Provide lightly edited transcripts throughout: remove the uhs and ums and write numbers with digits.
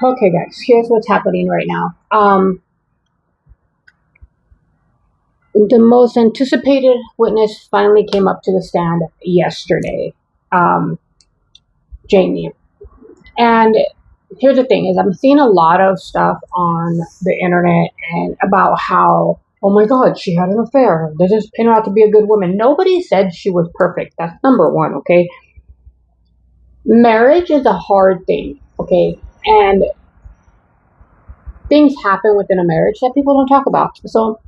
Okay, guys, here's what's happening right now. The most anticipated witness finally came up to the stand yesterday, um, Jamie. And here's the thing: is I'm seeing a lot of stuff on the internet and about how, oh my God, she had an affair. They just paint her out to be a good woman. Nobody said she was perfect. That's number one. Okay, marriage is a hard thing. Okay, and things happen within a marriage that people don't talk about. So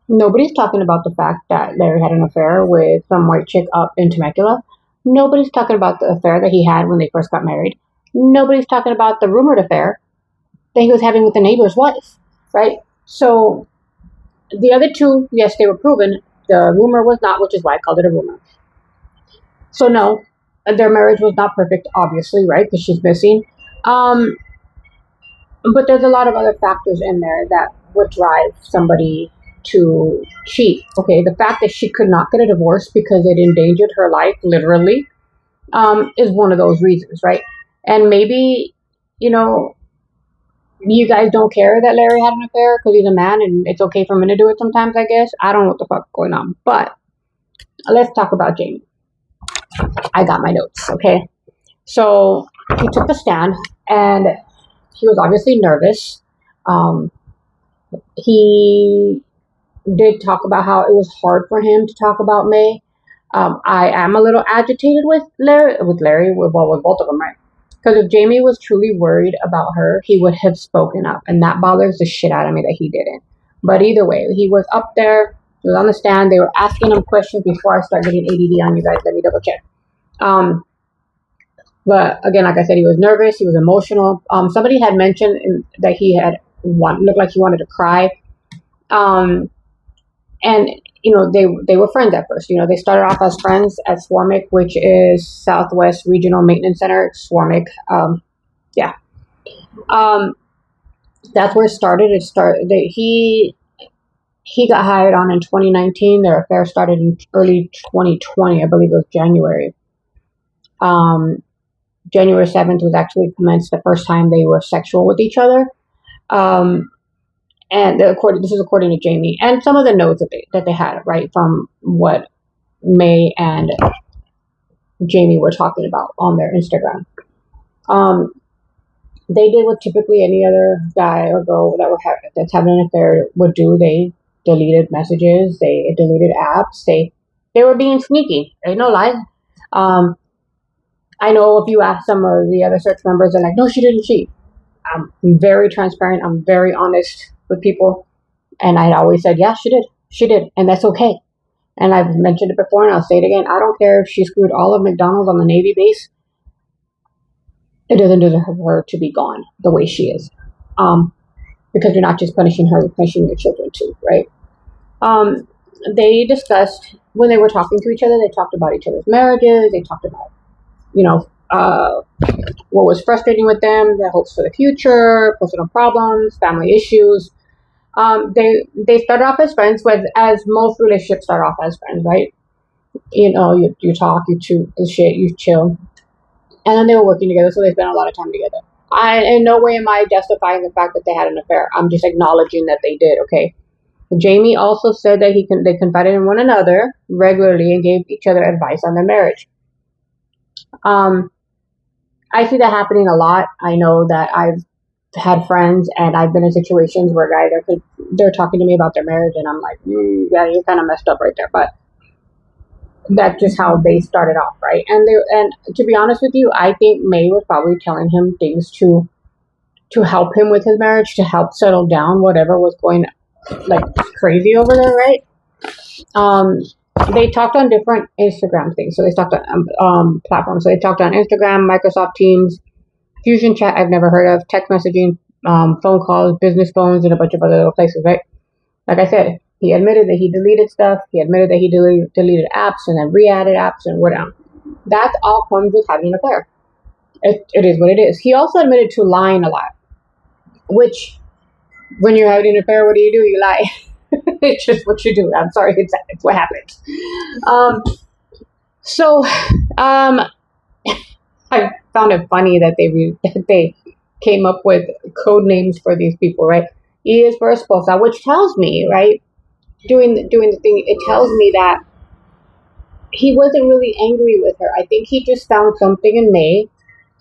nobody's talking about the fact that Larry had an affair with some white chick up in Temecula. Nobody's talking about the affair that he had when they first got married. Nobody's talking about the rumored affair that he was having with the neighbor's wife, right? So the other two, yes, they were proven. The rumor was not, which is why I called it a rumor. So no, their marriage was not perfect, obviously, right? Because she's missing. Um, but there's a lot of other factors in there that would drive somebody to cheat. Okay, the fact that she could not get a divorce because it endangered her life, literally, is one of those reasons, right? And maybe, you know, you guys don't care that Larry had an affair because he's a man and it's okay for men to do it sometimes, I guess. I don't know what the fuck's going on. But let's talk about Jamie. I got my notes, okay? So he took the stand and he was obviously nervous. He did talk about how it was hard for him to talk about May. I am a little agitated with Larry, with both of them, right? Because if Jamie was truly worried about her, he would have spoken up, and that bothers the shit out of me that he didn't. But either way, he was up there, he was on the stand, they were asking him questions before I start getting ADD on you guys. Let me double check. But again, like I said, he was nervous, he was emotional. Somebody had mentioned that he had looked like he wanted to cry. And you know, they were friends at first. You know, they started off as friends at SWARMIC, which is Southwest Regional Maintenance Center, SWARMIC. Yeah. That's where it started. He got hired on in 2019. Their affair started in early 2020. I believe it was January. January 7th was actually commenced the first time they were sexual with each other. And this is according to Jamie and some of the notes that they had, right, from what May and Jamie were talking about on their Instagram. They did what typically any other guy or girl that's having an affair would do. They deleted messages, they deleted apps, they were being sneaky. Ain't no lie. I know if you ask some of the other search members, they're like, no, she didn't cheat. I'm very transparent. I'm very honest with people. And I always said, yeah, she did. She did. And that's okay. And I've mentioned it before and I'll say it again. I don't care if she screwed all of McDonald's on the Navy base. It doesn't deserve her to be gone the way she is. Because you're not just punishing her, you're punishing your children too, right? They discussed, when they were talking to each other, they talked about each other's marriages. They talked about, you know, what was frustrating with them, their hopes for the future, personal problems, family issues. They started off as friends, as most relationships start off as friends, right? You know, you talk, you chew the shit, you chill. And then they were working together, so they spent a lot of time together. In no way am I justifying the fact that they had an affair. I'm just acknowledging that they did, okay? Jamie also said that they confided in one another regularly and gave each other advice on their marriage. I see that happening a lot. I know that I've had friends and I've been in situations where guys they're talking to me about their marriage and I'm like, yeah, you're kind of messed up right there. But that's just how they started off, right? And to be honest with you, I think May was probably telling him things to help him with his marriage, to help settle down whatever was going like crazy over there, right? They talked on different Instagram things. So they talked on platforms. So they talked on Instagram, Microsoft Teams, Fusion Chat I've never heard of, text messaging, phone calls, business phones, and a bunch of other little places, right? Like I said, he admitted that he deleted stuff. He admitted that he deleted apps and then re-added apps and whatever. That all comes with having an affair. It is what it is. He also admitted to lying a lot, which when you're having an affair, what do? You lie. It's just what you do. I'm sorry, it's what happens. I found it funny that they came up with code names for these people, right? E is for esposa, which tells me, right, doing the thing, it tells me that he wasn't really angry with her. I think he just found something in May.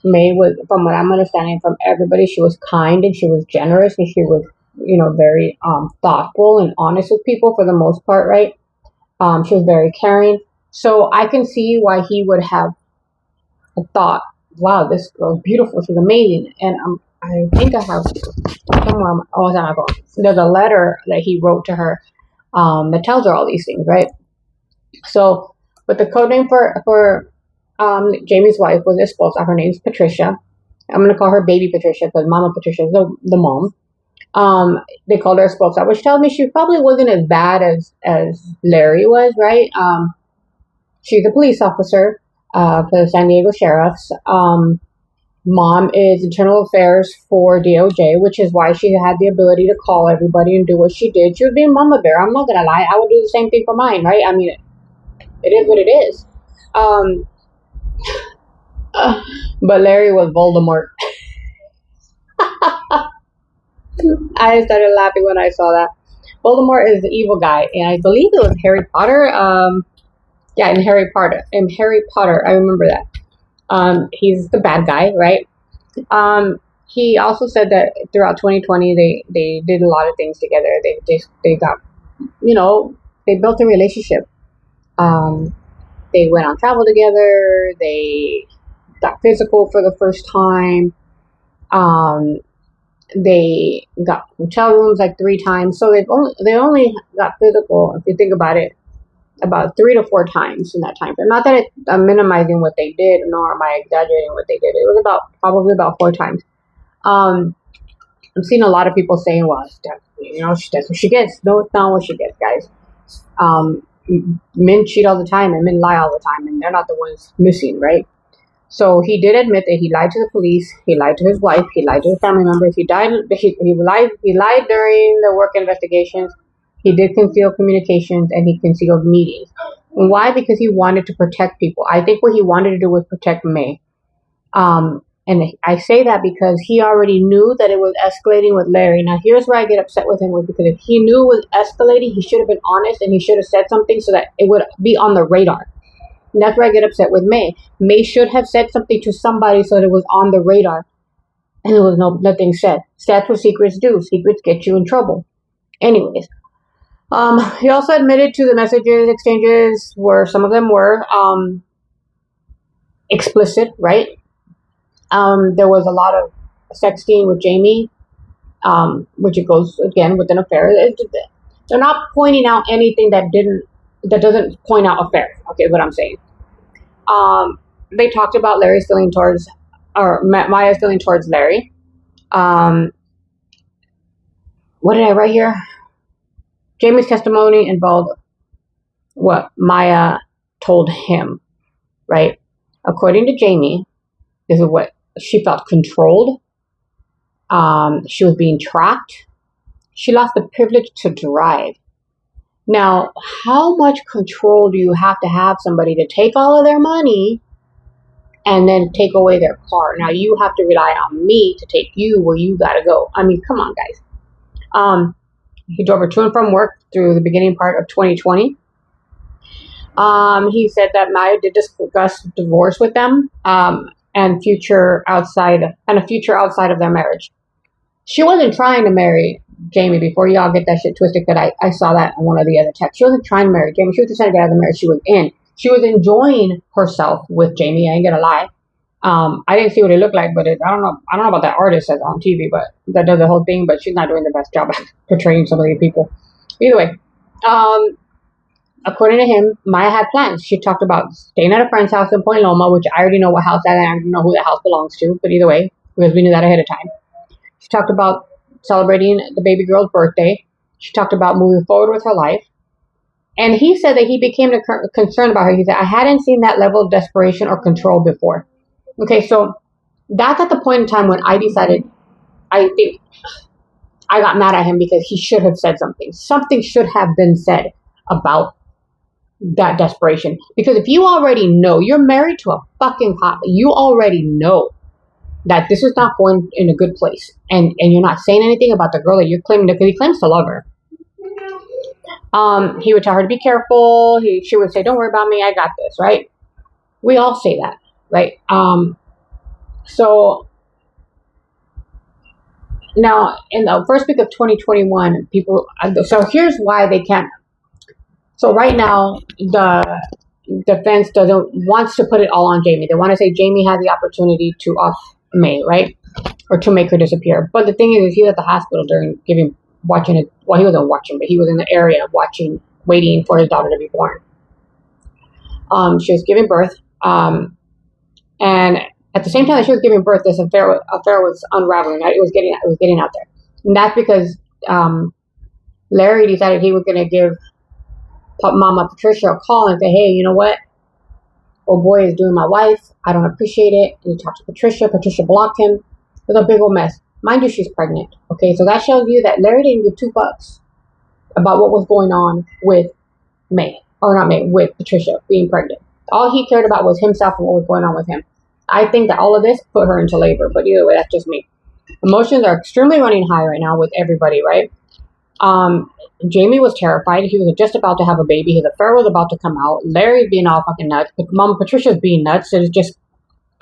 May was, from what I'm understanding from everybody, she was kind and she was generous and she was, very thoughtful and honest with people for the most part, right? She was very caring. So I can see why he would have thought, wow, this girl's beautiful. She's amazing. And I think I have somewhere, oh, it's on my phone. There's a letter that he wrote to her that tells her all these things, right? So, but the code name for Jamie's wife was Esposa. Her name's Patricia. I'm going to call her Baby Patricia because Mama Patricia is the mom. They called her Esposa, which tells me she probably wasn't as bad as Larry was, right? She's a police officer for the San Diego Sheriffs. Mom is internal affairs for DOJ, which is why she had the ability to call everybody and do what she did. She was being mama bear. I'm not going to lie. I would do the same thing for mine, right? I mean, it is what it is. But Larry was Voldemort. I started laughing when I saw that. Voldemort is the evil guy, and I believe it was Harry Potter. Yeah, in Harry Potter. I remember that. He's the bad guy, right? He also said that throughout 2020, they did a lot of things together. They got, they built a relationship. They went on travel together. They got physical for the first time. They got hotel rooms like 3 times. So they only got physical, if you think about it, about 3 to 4 times in that time frame. Not that I'm minimizing what they did, nor am I exaggerating what they did. It was probably about 4 times. I've seen a lot of people saying, well, that's what she gets. No, it's not what she gets, guys. Men cheat all the time and men lie all the time, and they're not the ones missing, right? So he did admit that he lied to the police, he lied to his wife, he lied to his family members, he lied during the work investigations, he did conceal communications, and he concealed meetings. And why? Because he wanted to protect people. I think what he wanted to do was protect May. And I say that because he already knew that it was escalating with Larry. Now, here's where I get upset with him, because if he knew it was escalating, he should have been honest and he should have said something so that it would be on the radar. And that's where I get upset with May. May should have said something to somebody so that it was on the radar. And there was nothing said. That's what secrets do. Secrets get you in trouble. Anyways. He also admitted to the messages exchanges where some of them were explicit, right? There was a lot of sexting with Jamie, which it goes again with an affair. They're not pointing out anything that doesn't point out affair. Okay, what I'm saying. They talked about Maya feeling towards Larry. What did I write here? Jamie's testimony involved what Maya told him, right? According to Jamie, this is what she felt: controlled. She was being tracked. She lost the privilege to drive. Now, how much control do you have to have somebody to take all of their money and then take away their car? Now, you have to rely on me to take you where you gotta go. I mean, come on, guys. He drove her to and from work through the beginning part of 2020. He said that Maya did discuss divorce with them, and a future outside of their marriage. She wasn't trying to marry Jamie. Before y'all get that shit twisted, because I saw that in one of the other texts. She wasn't trying to marry Jamie. She was just trying to get out of the marriage she was in. She was enjoying herself with Jamie. I ain't gonna lie. I didn't see what it looked like, but I don't know about that artist that's on TV, but that does the whole thing. But she's not doing the best job at portraying some of these people. Either way, according to him, Maya had plans. She talked about staying at a friend's house in Point Loma, which I already know what house that is. I don't know who the house belongs to, but either way, because we knew that ahead of time. She talked about celebrating the baby girl's birthday. She talked about moving forward with her life. And he said that he became concerned about her. He said, I hadn't seen that level of desperation or control before. Okay, so that's at the point in time when I decided, I think I got mad at him because he should have said something. Something should have been said about that desperation. Because if you already know, you're married to a fucking cop, you already know that this is not going in a good place, and you're not saying anything about the girl that you're claiming, because he claims to love her. He would tell her to be careful. She would say, "Don't worry about me. I got this." Right? We all say that, right? So now in the first week of 2021, people. So here's why they can't. So right now, the defense wants to put it all on Jamie. They want to say Jamie had the opportunity to off May, right, or to make her disappear. But the thing is he was at the hospital watching it. Well, he wasn't watching, but he was in the area watching, waiting for his daughter to be born. She was giving birth, and at the same time that she was giving birth, this affair was unraveling. Right? It was getting out there, and that's because Larry decided he was going to give Mama Patricia a call and say, "Hey, you know what? Oh boy is doing my wife. I don't appreciate it." And he talked to Patricia. Patricia blocked him. It was a big old mess. Mind you, she's pregnant. Okay, so that shows you that Larry didn't give two fucks about what was going on with with Patricia being pregnant. All he cared about was himself and what was going on with him. I think that all of this put her into labor, but either way, that's just me. Emotions are extremely running high right now with everybody, right? Jamie was terrified. He was just about to have a baby. His affair was about to come out. Larry's being all fucking nuts. Mom Patricia's being nuts. It's just,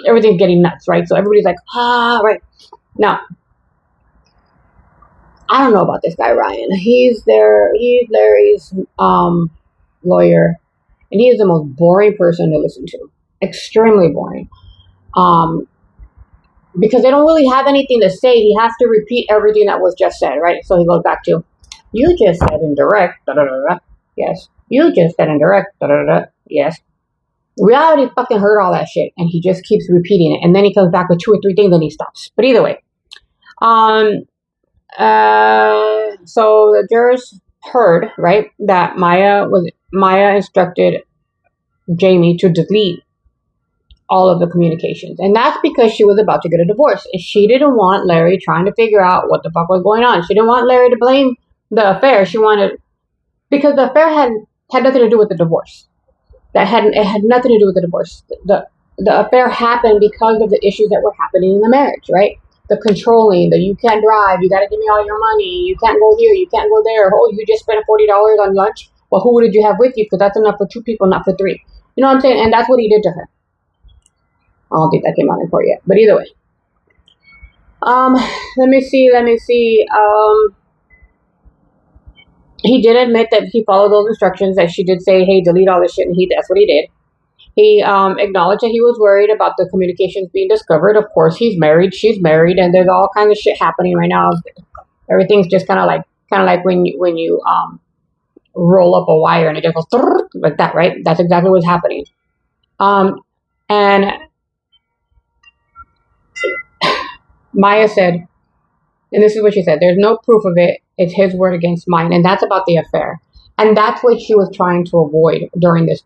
everything's getting nuts, right? So everybody's like, right. Now, I don't know about this guy, Ryan. He's Larry's lawyer, and he is the most boring person to listen to. Extremely boring. Because they don't really have anything to say. He has to repeat everything that was just said, right? So he goes back to, "You just said indirect, da-da-da-da. Yes. You just said indirect, da-da-da-da. Yes." We already fucking heard all that shit, and he just keeps repeating it, and then he comes back with 2 or 3 things, and he stops. But either way, so the jurors heard, right, that Maya instructed Jamie to delete all of the communications, and that's because she was about to get a divorce, and she didn't want Larry trying to figure out what the fuck was going on. She didn't want Larry to blame the affair. She wanted, because the affair had nothing to do with the divorce. It had nothing to do with the divorce. The affair happened because of the issues that were happening in the marriage, right? The controlling, you can't drive, you got to give me all your money, you can't go here, you can't go there. Oh, you just spent $40 on lunch. Well, who did you have with you? Because that's enough for 2 people, not for 3. You know what I'm saying? And that's what he did to her. I don't think that came out in court yet, but either way. Let me see. He did admit that he followed those instructions, that she did say, "Hey, delete all this shit," and that's what he did. He acknowledged that he was worried about the communications being discovered. Of course, he's married, she's married, and there's all kinds of shit happening right now. Everything's just kind of like when you roll up a wire and it just goes like that, right? That's exactly what's happening. And Maya said, and this is what she said, "There's no proof of it. It's his word against mine." And that's about the affair. And that's what she was trying to avoid during this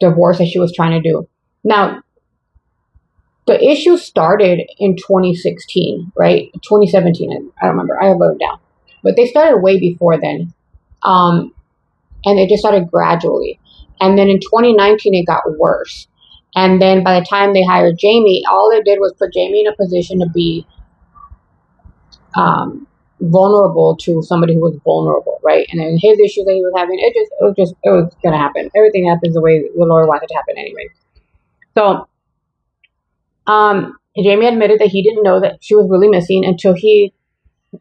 divorce that she was trying to do. Now, the issue started in 2016, right? 2017, I don't remember. I have it down. But they started way before then. And it just started gradually. And then in 2019, it got worse. And then by the time they hired Jamie, all it did was put Jamie in a position to be vulnerable to somebody who was vulnerable, right? And then his issues that he was having, it was going to happen. Everything happens the way the Lord wants it to happen anyway. So, Jamie admitted that he didn't know that she was really missing until he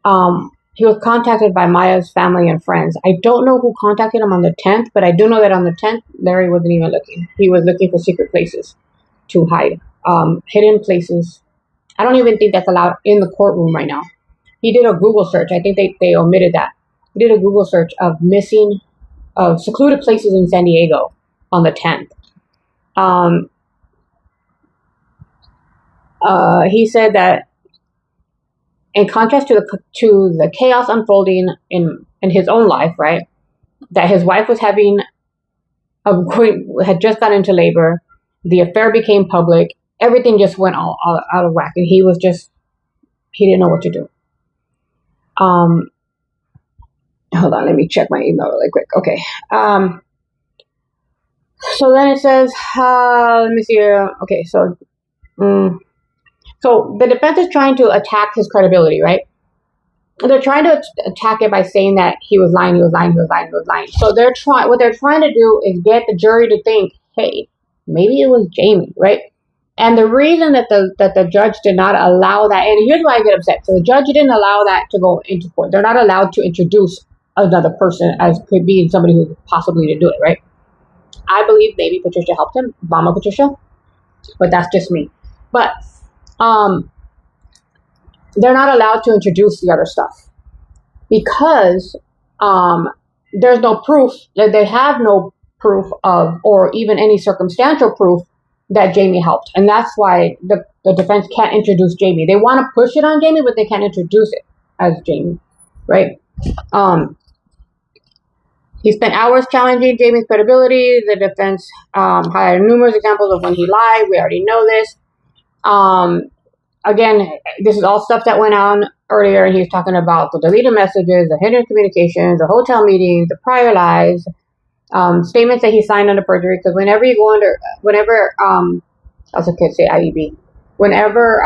was contacted by Maya's family and friends. I don't know who contacted him on the 10th, but I do know that on the 10th, Larry wasn't even looking. He was looking for secret places to hide, hidden places. I don't even think that's allowed in the courtroom right now. He did a Google search. I think they omitted that. He did a Google search of secluded places in San Diego on the 10th. He said that in contrast to the chaos unfolding in his own life, right, that his wife was had just got into labor, the affair became public, everything just went all out of whack, and he didn't know what to do. Hold on, let me check my email really quick. Okay. So then it says, let me see. Okay, so the defense is trying to attack his credibility, right? They're trying to attack it by saying that he was lying, he was lying, he was lying, he was lying. So what they're trying to do is get the jury to think, hey, maybe it was Jamie, right? And the reason that the judge did not allow that, and here's why I get upset. So the judge didn't allow that to go into court. They're not allowed to introduce another person as could be somebody who possibly to do it, right? I believe maybe Patricia helped him, Mama Patricia, but that's just me. But they're not allowed to introduce the other stuff because there's no proof that they have no proof of, or even any circumstantial proof that Jamie helped. And that's why the defense can't introduce Jamie. They want to push it on Jamie, but they can't introduce it as Jamie, right? He spent hours challenging Jamie's credibility. The defense highlighted numerous examples of when he lied. We already know this. Again, this is all stuff that went on earlier. He was talking about the deleted messages, the hidden communications, the hotel meetings, the prior lies, statements that he signed under perjury. Because whenever you go I was going to say IEB, whenever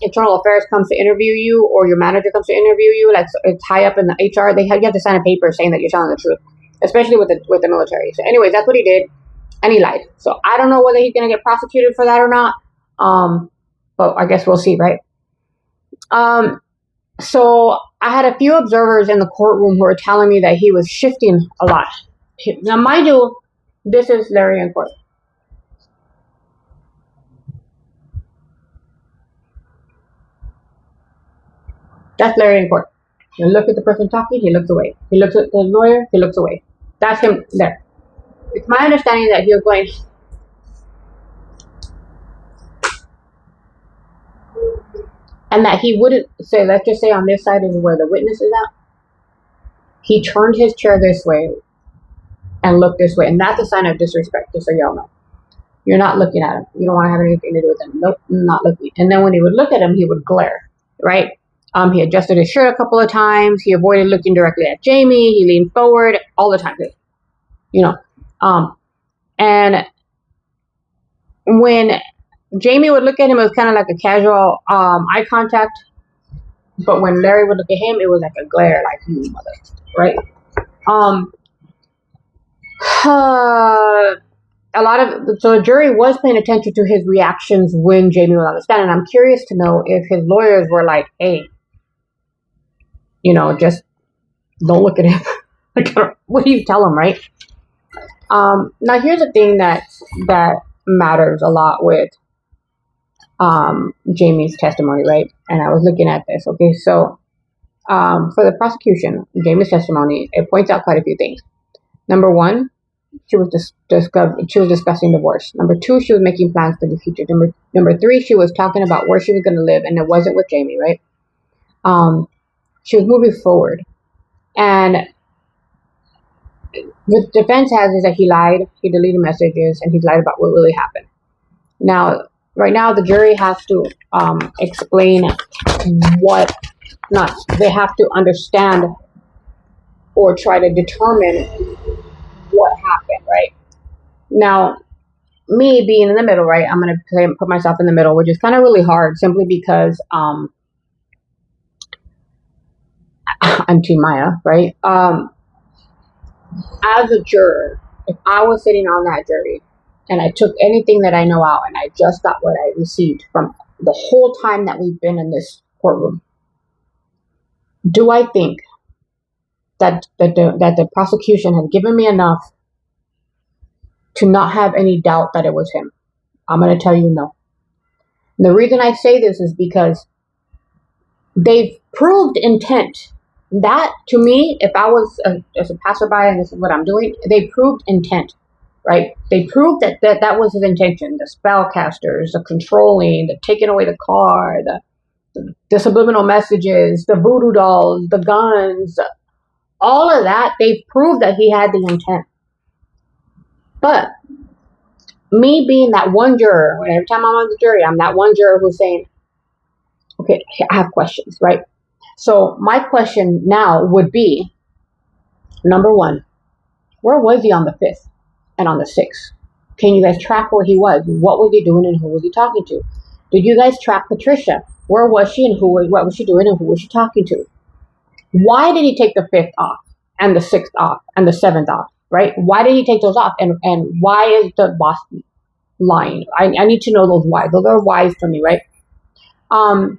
internal affairs comes to interview you or your manager comes to interview you, like it's high up in the HR, you have to sign a paper saying that you're telling the truth, especially with the military. So anyways, that's what he did, and he lied. So I don't know whether he's going to get prosecuted for that or not, but I guess we'll see, right? So I had a few observers in the courtroom who were telling me that he was shifting a lot. Now, mind you, this is Larry in court. That's Larry in court. You look at the person talking, he looks away. He looks at the lawyer, he looks away. That's him there. It's my understanding that he was going, and that he wouldn't say, let's just say on this side is where the witness is at. He turned his chair this way and looked this way. And that's a sign of disrespect, just so y'all know. You're not looking at him. You don't want to have anything to do with him. Nope, not looking. And then when he would look at him, he would glare, right? He adjusted his shirt a couple of times. He avoided looking directly at Jamie. He leaned forward all the time. You know. And when Jamie would look at him, it was kind of like a casual eye contact. But when Larry would look at him, it was like a glare, like, you mother, right? So the jury was paying attention to his reactions when Jamie was on the stand. And I'm curious to know if his lawyers were like, hey, just don't look at him. What do you tell him, right? Now, here's the thing that matters a lot with Jamie's testimony, right? And I was looking at this. Okay, so for the prosecution, Jamie's testimony, it points out quite a few things. Number one, she was discussing divorce. Number two, she was making plans for the future. Number three, she was talking about where she was going to live, and it wasn't with Jamie, right? She was moving forward, and the defense has is that he lied, he deleted messages, and he lied about what really happened. Now, right now, the jury has to explain they have to understand or try to determine what happened, right? Now, me being in the middle, right, I'm going to put myself in the middle, which is kind of really hard simply because I'm Team Maya, right? As a juror, if I was sitting on that jury and I took anything that I know out and I just got what I received from the whole time that we've been in this courtroom, do I think that the prosecution has given me enough to not have any doubt that it was him? I'm going to tell you no. And the reason I say this is because they've proved intent. That, to me, if I was as a passerby and this is what I'm doing, they proved intent, right? They proved that was his intention. The spellcasters, the controlling, the taking away the car, the subliminal messages, the voodoo dolls, the guns, all of that, they proved that he had the intent. But me being that one juror, every time I'm on the jury, I'm that one juror who's saying, okay, I have questions, right? So my question now would be, number one, where was he on the 5th? and on the 6th? Can you guys track where he was? What was he doing and who was he talking to? Did you guys track Patricia? Where was she and what was she doing and who was she talking to? Why did he take the 5th off and the 6th off and the 7th off, right? Why did he take those off? And why is the boss lying? I need to know those whys. Those are whys for me, right? And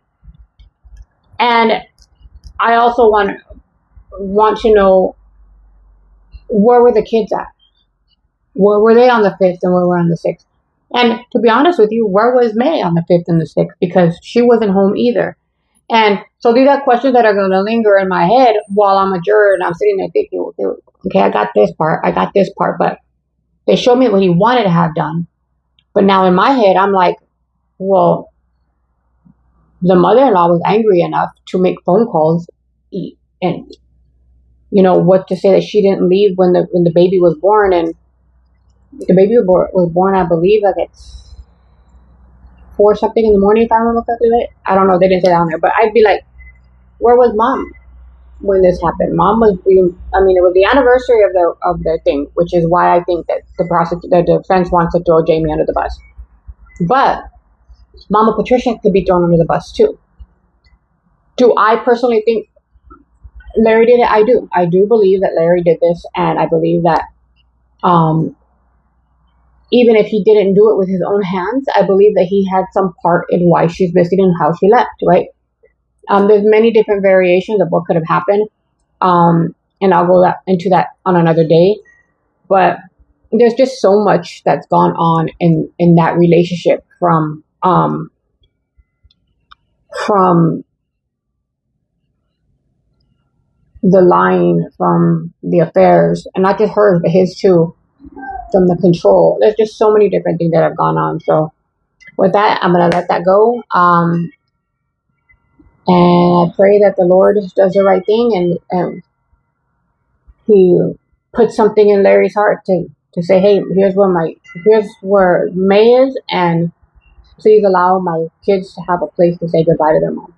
I also want to know, where were the kids at? Where were they on the 5th and where were on the 6th? And to be honest with you, where was May on the 5th and the 6th? Because she wasn't home either. And so these are questions that are going to linger in my head while I'm a juror and I'm sitting there thinking, okay, I got this part, but they showed me what he wanted to have done. But now in my head, I'm like, well, the mother-in-law was angry enough to make phone calls and, what to say that she didn't leave when the baby was born. And the baby was born, I believe, like it's 4 something in the morning, if I remember correctly. Right? I don't know. They didn't say that on there. But I'd be like, where was mom when this happened? Mom was it was the anniversary of the thing, which is why I think that the defense wants to throw Jamie under the bus. But Mama Patricia could be thrown under the bus too. Do I personally think Larry did it? I do. I do believe that Larry did this, and I believe that even if he didn't do it with his own hands, I believe that he had some part in why she's missing and how she left, right? There's many different variations of what could have happened, and I'll go into that on another day. But there's just so much that's gone on in that relationship from the lying, from the affairs, and not just hers, but his too, from the control. There's just so many different things that have gone on. So with that, I'm going to let that go. And I pray that the Lord does the right thing and he puts something in Larry's heart to say, hey, here's where May is, and please allow my kids to have a place to say goodbye to their mom.